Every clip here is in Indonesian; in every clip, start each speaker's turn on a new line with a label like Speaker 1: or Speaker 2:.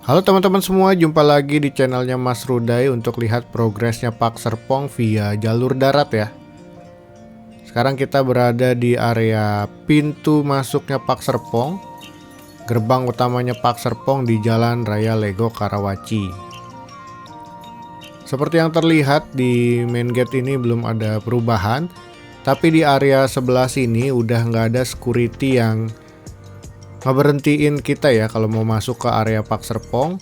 Speaker 1: Halo teman-teman semua, jumpa lagi di channelnya Mas Rudai untuk lihat progresnya Pak Serpong via jalur darat ya. Sekarang kita berada di area pintu masuknya Pak Serpong, gerbang utamanya Pak Serpong di Jalan Raya Lego Karawaci. Seperti yang terlihat di main gate ini belum ada perubahan, tapi di area sebelah sini udah nggak ada security yang ngeberhentiin kita ya kalau mau masuk ke area Pak Serpong.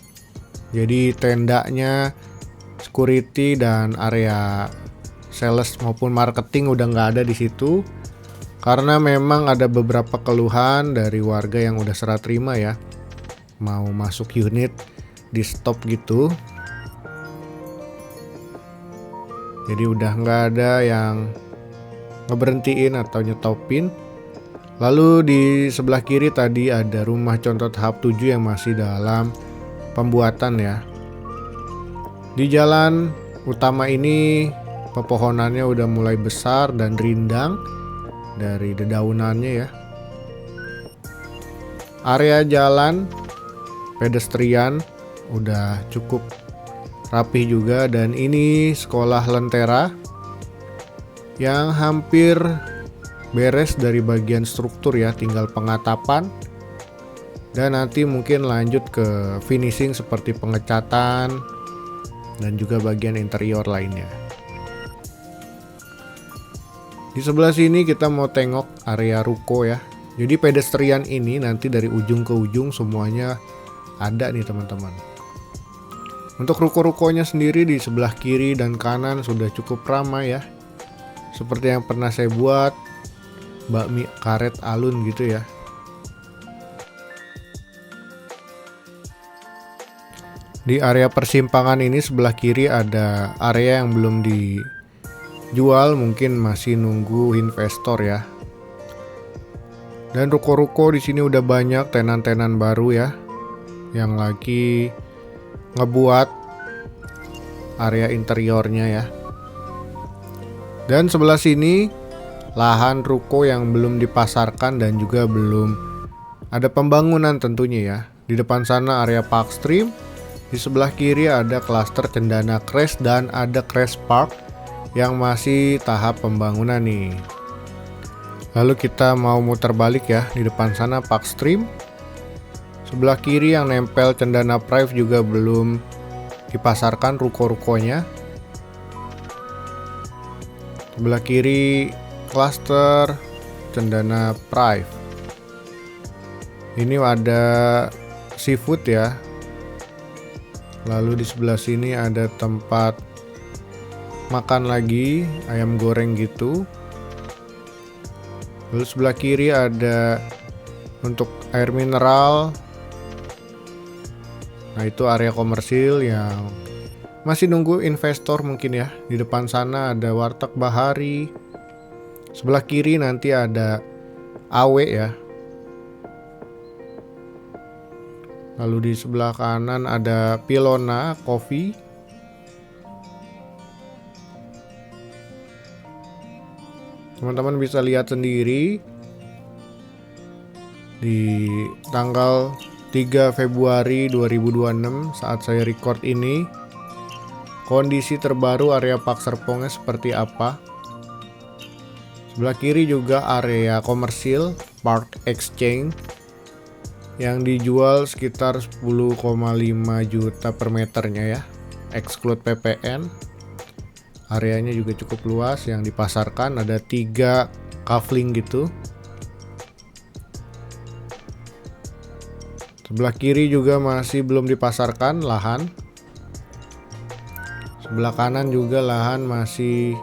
Speaker 1: Jadi tendanya, security dan area sales maupun marketing udah nggak ada di situ, karena memang ada beberapa keluhan dari warga yang udah serah terima ya, mau masuk unit di stop gitu. Jadi udah nggak ada yang ngeberhentiin atau nyetopin. Lalu di sebelah kiri tadi ada rumah contoh tahap 7 yang masih dalam pembuatan ya. Di jalan utama ini pepohonannya udah mulai besar dan rindang dari dedaunannya ya. Area jalan pedestrian udah cukup rapih juga, dan ini sekolah Lentera yang hampir beres dari bagian struktur ya, tinggal pengatapan dan nanti mungkin lanjut ke finishing seperti pengecatan dan juga bagian interior lainnya. Di sebelah sini kita mau tengok area ruko ya. Jadi pedestrian ini nanti dari ujung ke ujung semuanya ada nih teman-teman. Untuk ruko-rukonya sendiri di sebelah kiri dan kanan sudah cukup ramai ya, seperti yang pernah saya buat bakmi karet alun gitu ya. Di area persimpangan ini sebelah kiri ada area yang belum dijual, mungkin masih nunggu investor ya. Dan ruko-ruko di sini udah banyak tenan-tenan baru ya, yang lagi ngebuat area interiornya ya. Dan sebelah sini lahan ruko yang belum dipasarkan dan juga belum ada pembangunan tentunya ya. Di depan sana area Parkstream, di sebelah kiri ada klaster Cendana Crest dan ada Crest Park yang masih tahap pembangunan nih. Lalu kita mau muter balik ya, di depan sana Parkstream. Sebelah kiri yang nempel Cendana Prive juga belum dipasarkan ruko-rukonya. Sebelah kiri klaster Cendana Prive. Ini ada seafood ya. Lalu di sebelah sini ada tempat makan lagi, ayam goreng gitu. Lalu sebelah kiri ada untuk air mineral. Nah, itu area komersil yang masih nunggu investor mungkin ya. Di depan sana ada warteg Bahari. Sebelah kiri nanti ada AW ya. Lalu di sebelah kanan ada Pilona Coffee. Teman-teman bisa lihat sendiri di tanggal 3 Februari 2026 saat saya record ini, kondisi terbaru area Pak Serpongnya seperti apa. Sebelah kiri juga area komersil Park Exchange yang dijual sekitar 10,5 juta per meternya ya, exclude PPN. Areanya juga cukup luas, yang dipasarkan ada 3 kafling gitu. Sebelah kiri juga masih belum dipasarkan lahan. Sebelah kanan juga lahan masih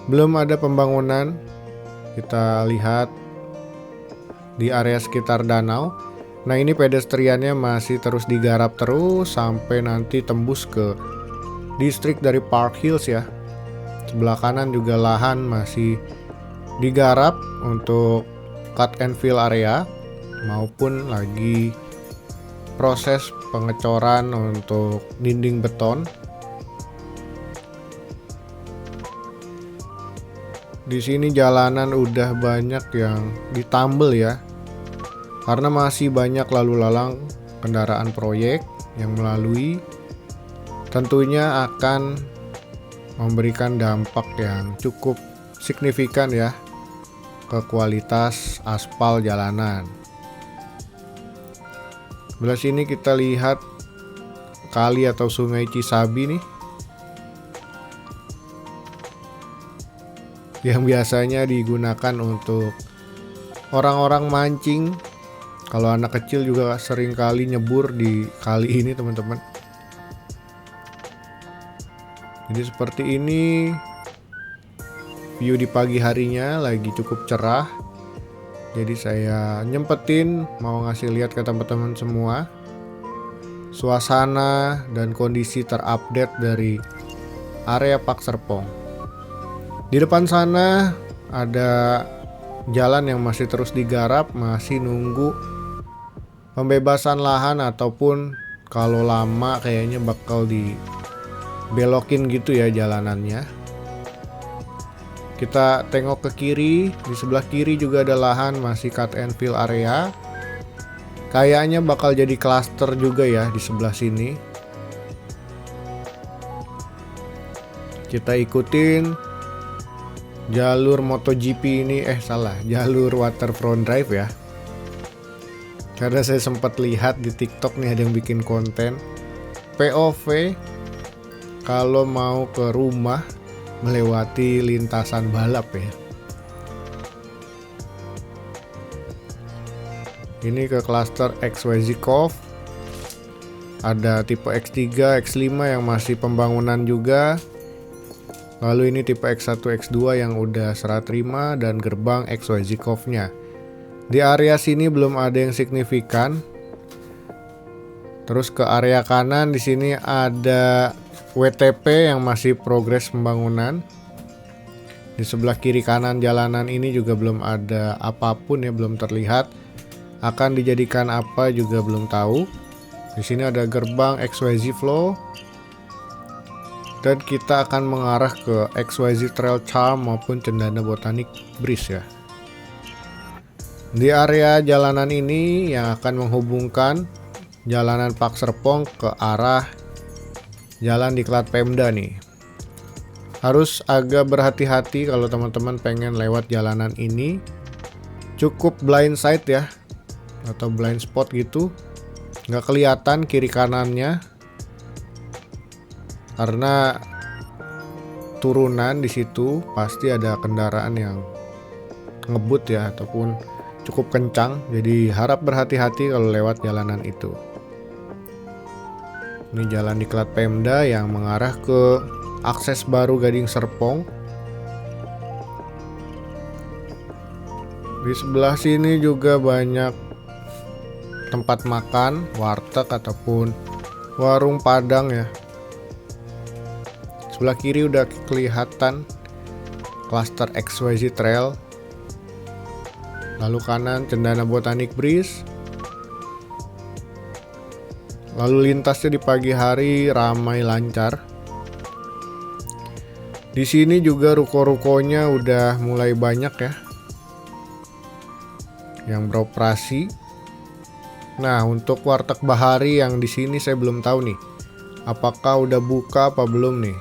Speaker 1: belum ada pembangunan. Kita lihat di area sekitar danau. Nah, ini pedestriannya masih terus digarap terus sampai nanti tembus ke distrik dari Park Hills ya. Sebelah kanan juga lahan masih digarap untuk cut and fill area maupun lagi proses pengecoran untuk dinding beton. Di sini jalanan udah banyak yang ditambel ya, karena masih banyak lalu lalang kendaraan proyek yang melalui, tentunya akan memberikan dampak yang cukup signifikan ya ke kualitas aspal jalanan. Sebelah sini kita lihat kali atau sungai Cisabi nih, yang biasanya digunakan untuk orang-orang mancing. Kalau anak kecil juga sering kali nyebur di kali ini teman-teman. Jadi seperti ini view di pagi harinya, lagi cukup cerah. Jadi saya nyempetin mau ngasih lihat ke teman-teman semua suasana dan kondisi terupdate dari area Pak Serpong. Di depan sana ada jalan yang masih terus digarap, masih nunggu pembebasan lahan, ataupun kalau lama kayaknya bakal dibelokin gitu ya jalanannya. Kita tengok ke kiri, di sebelah kiri juga ada lahan masih cut and fill area. Kayaknya bakal jadi klaster juga ya di sebelah sini. Kita ikutin jalur MotoGP ini, jalur Waterfront Drive ya. Karena saya sempat lihat di TikTok nih ada yang bikin konten POV kalau mau ke rumah melewati lintasan balap ya. Ini ke klaster XYZ Cove. Ada tipe X3, X5 yang masih pembangunan juga. Lalu ini tipe X1, X2 yang udah serah terima, dan gerbang XYZ Cove-nya. Di area sini belum ada yang signifikan. Terus ke area kanan di sini ada WTP yang masih progres pembangunan. Di sebelah kiri kanan jalanan ini juga belum ada apapun ya, belum terlihat. Akan dijadikan apa juga belum tahu. Di sini ada gerbang XYZ Flow. Dan kita akan mengarah ke XYZ Trail Charm maupun Cendana Botanic Breeze ya. Di area jalanan ini yang akan menghubungkan jalanan Pak Serpong ke arah jalan Diklat Pemda nih. Harus agak berhati-hati kalau teman-teman pengen lewat jalanan ini. Cukup blind side ya, atau blind spot gitu, nggak kelihatan kiri kanannya karena turunan di situ pasti ada kendaraan yang ngebut ya ataupun cukup kencang, jadi harap berhati-hati kalau lewat jalanan itu. Ini jalan Diklat Pemda yang mengarah ke akses baru Gading Serpong. Di sebelah sini juga banyak tempat makan, warteg ataupun warung Padang ya. Sebelah kiri udah kelihatan klaster XYZ Trail. Lalu kanan Cendana Botanic Breeze. Lalu lintasnya di pagi hari ramai lancar. Di sini juga ruko-rukonya udah mulai banyak ya yang beroperasi. Nah, untuk warteg Bahari yang di sini saya belum tahu nih, apakah udah buka apa belum nih.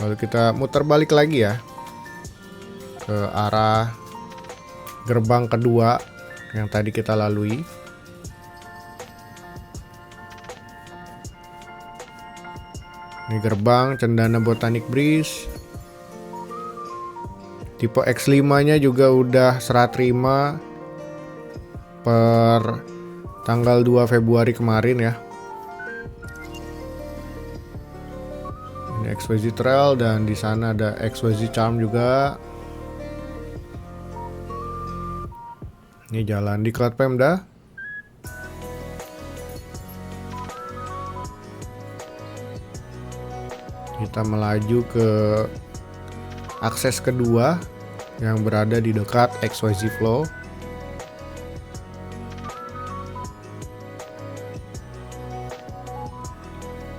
Speaker 1: Lalu kita muter balik lagi ya ke arah gerbang kedua yang tadi kita lalui. Ini gerbang Cendana Botanic Breeze. Tipe X5 nya juga udah serah terima per tanggal 2 Februari kemarin ya. Ini XYZ Trail dan di sana ada XYZ Charm juga. Ini jalan Diklat Pemda. Kita melaju ke akses kedua yang berada di dekat XYZ Flow.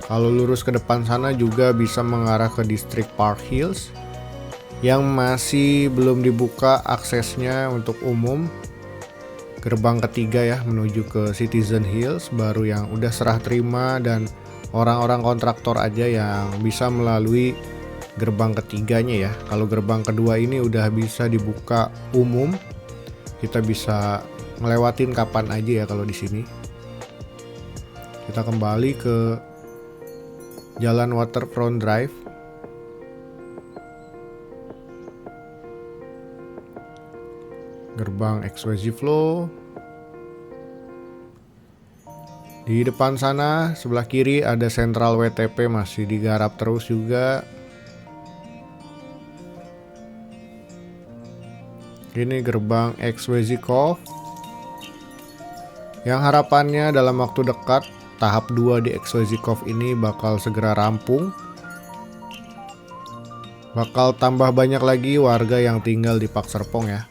Speaker 1: Kalau lurus ke depan sana juga bisa mengarah ke distrik Park Hills yang masih belum dibuka aksesnya untuk umum. gerbang ketiga ya menuju ke Citizen Hills, baru yang udah serah terima dan orang-orang kontraktor aja yang bisa melalui gerbang ketiganya ya. Kalau gerbang kedua ini udah bisa dibuka umum, kita bisa ngelewatin kapan aja ya kalau di sini. Kita kembali ke Jalan Waterfront Drive. Gerbang Exquisite Flow. Di depan sana sebelah kiri ada sentral WTP masih digarap terus juga. Ini gerbang Exquisite Cove, yang harapannya dalam waktu dekat tahap 2 di Exquisite Cove ini bakal segera rampung. Bakal tambah banyak lagi warga yang tinggal di Park Serpong ya.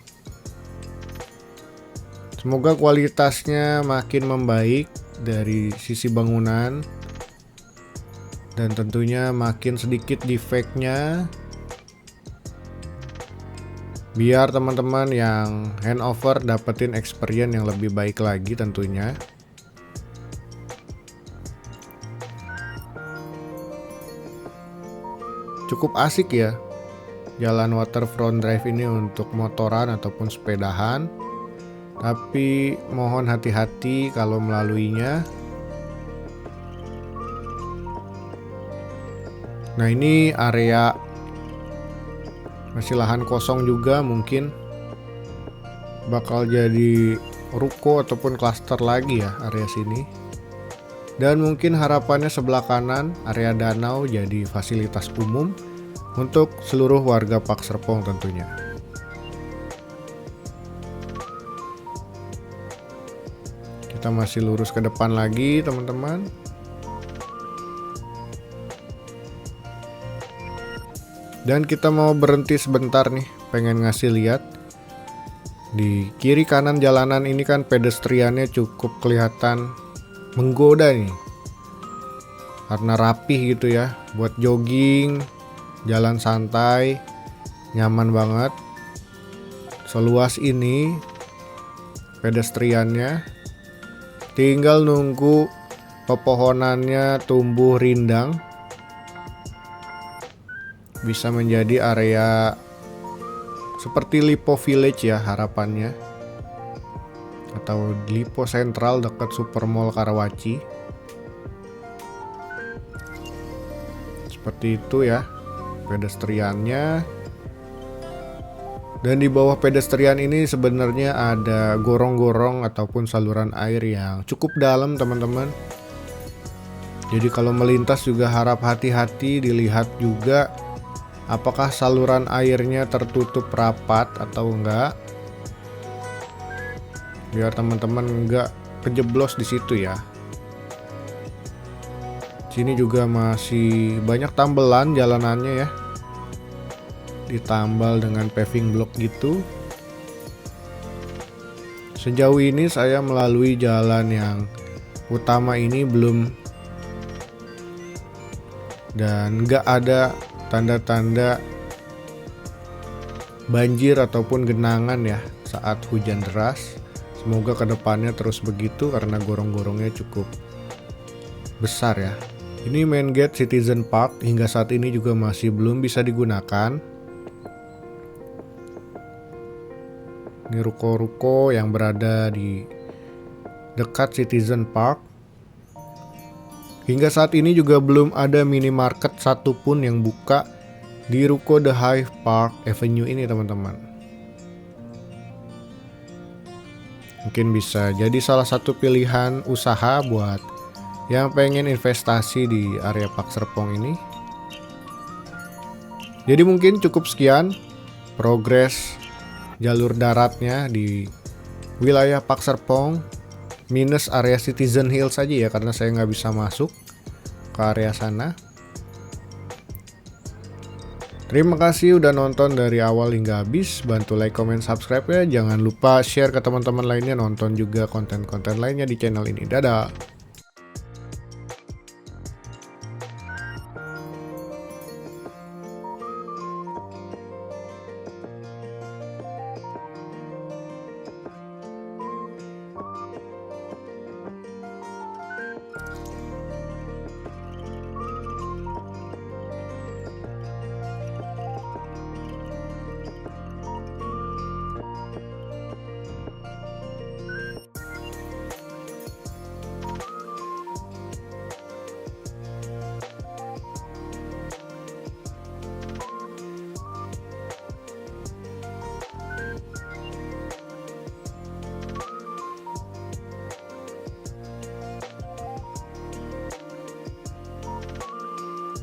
Speaker 1: Semoga kualitasnya makin membaik dari sisi bangunan dan tentunya makin sedikit defeknya, biar teman-teman yang handover dapetin experience yang lebih baik lagi tentunya. Cukup asik ya jalan Waterfront Drive ini untuk motoran ataupun sepedahan. Tapi mohon hati-hati kalau melaluinya. Nah, ini area masih lahan kosong juga, mungkin bakal jadi ruko ataupun klaster lagi ya area sini. Dan mungkin harapannya sebelah kanan area danau jadi fasilitas umum untuk seluruh warga Park Serpong tentunya. Kita masih lurus ke depan lagi teman-teman. Dan kita mau berhenti sebentar nih, pengen ngasih lihat di kiri kanan jalanan ini kan pedestriannya cukup kelihatan menggoda nih, karena rapih gitu ya, buat jogging, jalan santai, nyaman banget. Seluas ini pedestriannya, tinggal nunggu pepohonannya tumbuh rindang, bisa menjadi area seperti Lipo Village ya harapannya, atau Lipo Central dekat Supermall Karawaci. Seperti itu ya pedestriannya. Dan di bawah pedestrian ini sebenarnya ada gorong-gorong ataupun saluran air yang cukup dalam teman-teman. Jadi kalau melintas juga harap hati-hati, dilihat juga apakah saluran airnya tertutup rapat atau enggak, biar teman-teman enggak kejeblos di situ ya. Sini juga masih banyak tambelan jalanannya ya, ditambal dengan paving block gitu. Sejauh ini saya melalui jalan yang utama ini belum, dan nggak ada tanda-tanda banjir ataupun genangan ya saat hujan deras. Semoga kedepannya terus begitu karena gorong-gorongnya cukup besar ya. Ini main gate Citizen Park hingga saat ini juga masih belum bisa digunakan. Ini ruko-ruko yang berada di dekat Citizen Park. Hingga saat ini juga belum ada minimarket satupun yang buka di ruko The Hive Park Avenue ini teman-teman. Mungkin bisa jadi salah satu pilihan usaha buat yang pengen investasi di area Park Serpong ini. Jadi mungkin cukup sekian progres jalur daratnya di wilayah Park Serpong, minus area Citizen Hills saja ya, karena saya nggak bisa masuk ke area sana. Terima kasih udah nonton dari awal hingga habis. Bantu like, comment, subscribe ya. Jangan lupa share ke teman-teman lainnya, nonton juga konten-konten lainnya di channel ini. Dadah.